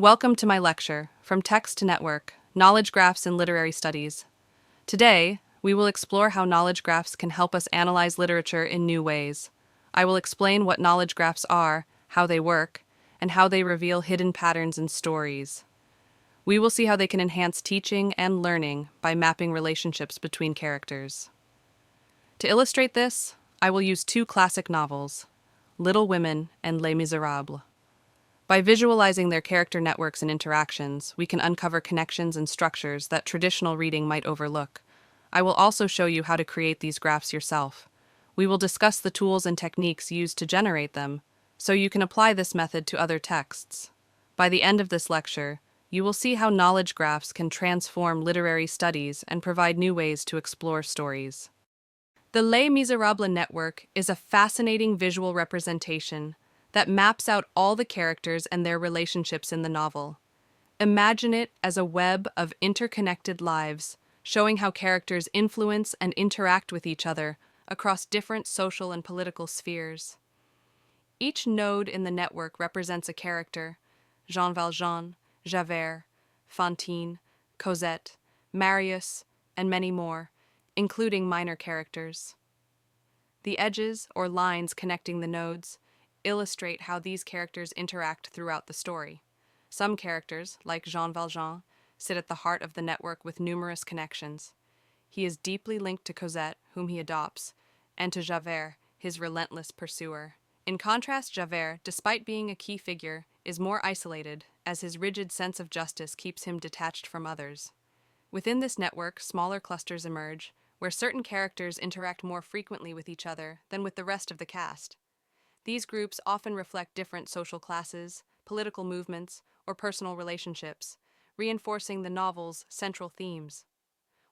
Welcome to my lecture, From Text to Network, Knowledge Graphs in Literary Studies. Today, we will explore how knowledge graphs can help us analyze literature in new ways. I will explain what knowledge graphs are, how they work, and how they reveal hidden patterns in stories. We will see how they can enhance teaching and learning by mapping relationships between characters. To illustrate this, I will use two classic novels, Little Women and Les Misérables. By visualizing their character networks and interactions, we can uncover connections and structures that traditional reading might overlook. I will also show you how to create these graphs yourself. We will discuss the tools and techniques used to generate them, so you can apply this method to other texts. By the end of this lecture, you will see how knowledge graphs can transform literary studies and provide new ways to explore stories. The Les Misérables network is a fascinating visual representation that maps out all the characters and their relationships in the novel. Imagine it as a web of interconnected lives, showing how characters influence and interact with each other across different social and political spheres. Each node in the network represents a character: Jean Valjean, Javert, Fantine, Cosette, Marius, and many more, including minor characters. The edges, or lines connecting the nodes, illustrate how these characters interact throughout the story. Some characters, like Jean Valjean, sit at the heart of the network with numerous connections. He is deeply linked to Cosette, whom he adopts, and to Javert, his relentless pursuer. In contrast, Javert, despite being a key figure, is more isolated, as his rigid sense of justice keeps him detached from others. Within this network, smaller clusters emerge, where certain characters interact more frequently with each other than with the rest of the cast. These groups often reflect different social classes, political movements, or personal relationships, reinforcing the novel's central themes.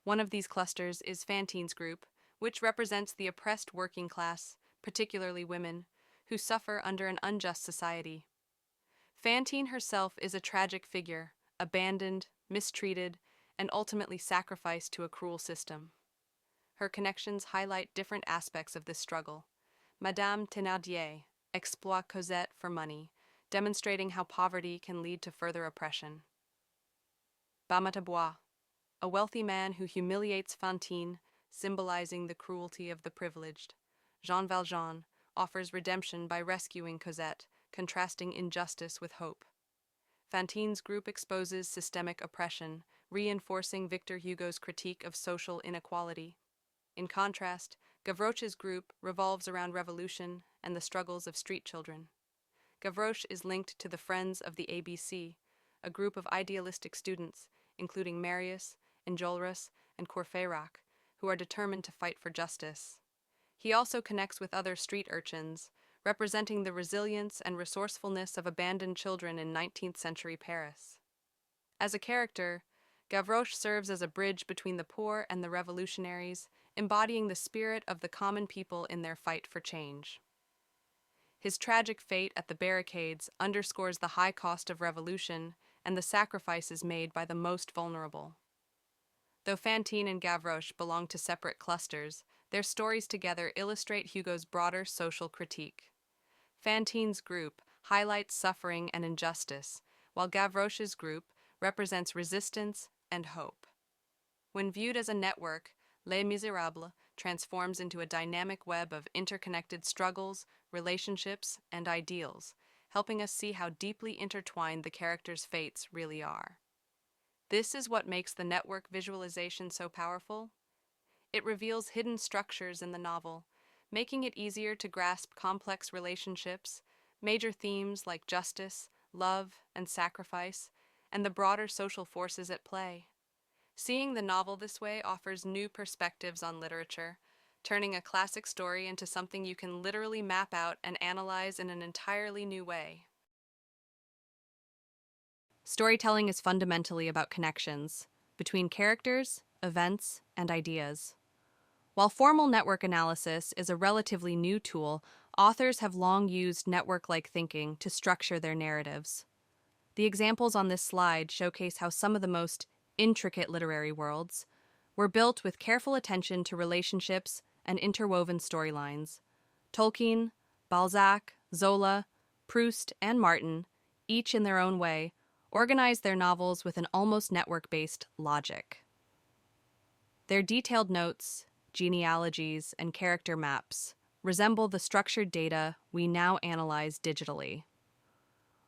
One of these clusters is Fantine's group, which represents the oppressed working class, particularly women, who suffer under an unjust society. Fantine herself is a tragic figure, abandoned, mistreated, and ultimately sacrificed to a cruel system. Her connections highlight different aspects of this struggle. Madame Thénardier exploits Cosette for money, demonstrating how poverty can lead to further oppression. Bamatabois, a wealthy man who humiliates Fantine, symbolizing the cruelty of the privileged. Jean Valjean offers redemption by rescuing Cosette, contrasting injustice with hope. Fantine's group exposes systemic oppression, reinforcing Victor Hugo's critique of social inequality. In contrast, Gavroche's group revolves around revolution and the struggles of street children. Gavroche is linked to the Friends of the ABC, a group of idealistic students, including Marius, Enjolras, and Courfeyrac, who are determined to fight for justice. He also connects with other street urchins, representing the resilience and resourcefulness of abandoned children in 19th century Paris. As a character, Gavroche serves as a bridge between the poor and the revolutionaries, embodying the spirit of the common people in their fight for change. His tragic fate at the barricades underscores the high cost of revolution and the sacrifices made by the most vulnerable. Though Fantine and Gavroche belong to separate clusters, their stories together illustrate Hugo's broader social critique. Fantine's group highlights suffering and injustice, while Gavroche's group represents resistance and hope. When viewed as a network, Les Misérables transforms into a dynamic web of interconnected struggles, relationships, and ideals, helping us see how deeply intertwined the characters' fates really are. This is what makes the network visualization so powerful. It reveals hidden structures in the novel, making it easier to grasp complex relationships, major themes like justice, love, and sacrifice, and the broader social forces at play. Seeing the novel this way offers new perspectives on literature, turning a classic story into something you can literally map out and analyze in an entirely new way. Storytelling is fundamentally about connections between characters, events, and ideas. While formal network analysis is a relatively new tool, authors have long used network-like thinking to structure their narratives. The examples on this slide showcase how some of the most intricate literary worlds were built with careful attention to relationships and interwoven storylines. Tolkien, Balzac, Zola, Proust, and Martin, each in their own way, organize their novels with an almost network-based logic. Their detailed notes, genealogies, and character maps resemble the structured data we now analyze digitally.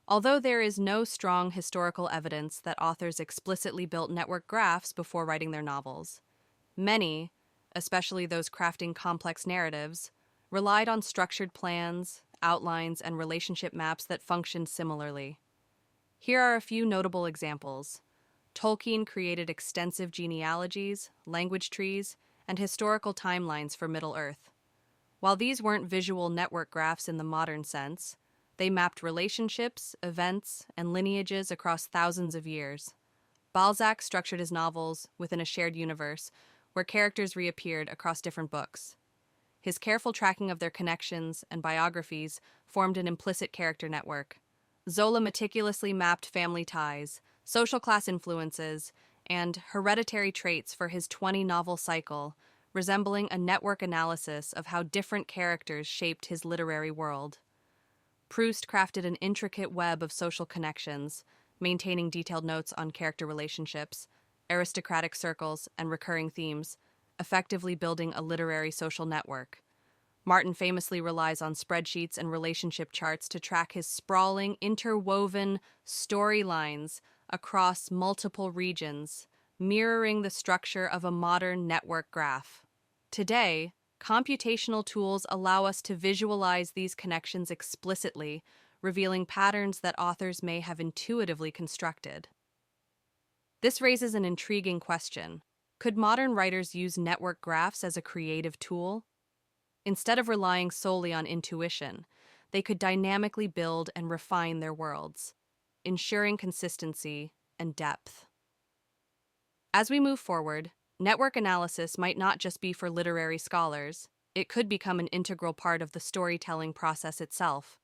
Although there is no strong historical evidence that authors explicitly built network graphs before writing their novels, many, especially those crafting complex narratives, relied on structured plans, outlines, and relationship maps that functioned similarly. Here are a few notable examples. Tolkien created extensive genealogies, language trees, and historical timelines for Middle-earth. While these weren't visual network graphs in the modern sense, they mapped relationships, events, and lineages across thousands of years. Balzac structured his novels within a shared universe where characters reappeared across different books. His careful tracking of their connections and biographies formed an implicit character network. Zola meticulously mapped family ties, social class influences, and hereditary traits for his 20-novel cycle, resembling a network analysis of how different characters shaped his literary world. Proust crafted an intricate web of social connections, maintaining detailed notes on character relationships, aristocratic circles, and recurring themes, effectively building a literary social network. Martin famously relies on spreadsheets and relationship charts to track his sprawling, interwoven storylines across multiple regions, mirroring the structure of a modern network graph. Today, computational tools allow us to visualize these connections explicitly, revealing patterns that authors may have intuitively constructed. This raises an intriguing question. Could modern writers use network graphs as a creative tool? Instead of relying solely on intuition, they could dynamically build and refine their worlds, ensuring consistency and depth. As we move forward, network analysis might not just be for literary scholars, it could become an integral part of the storytelling process itself.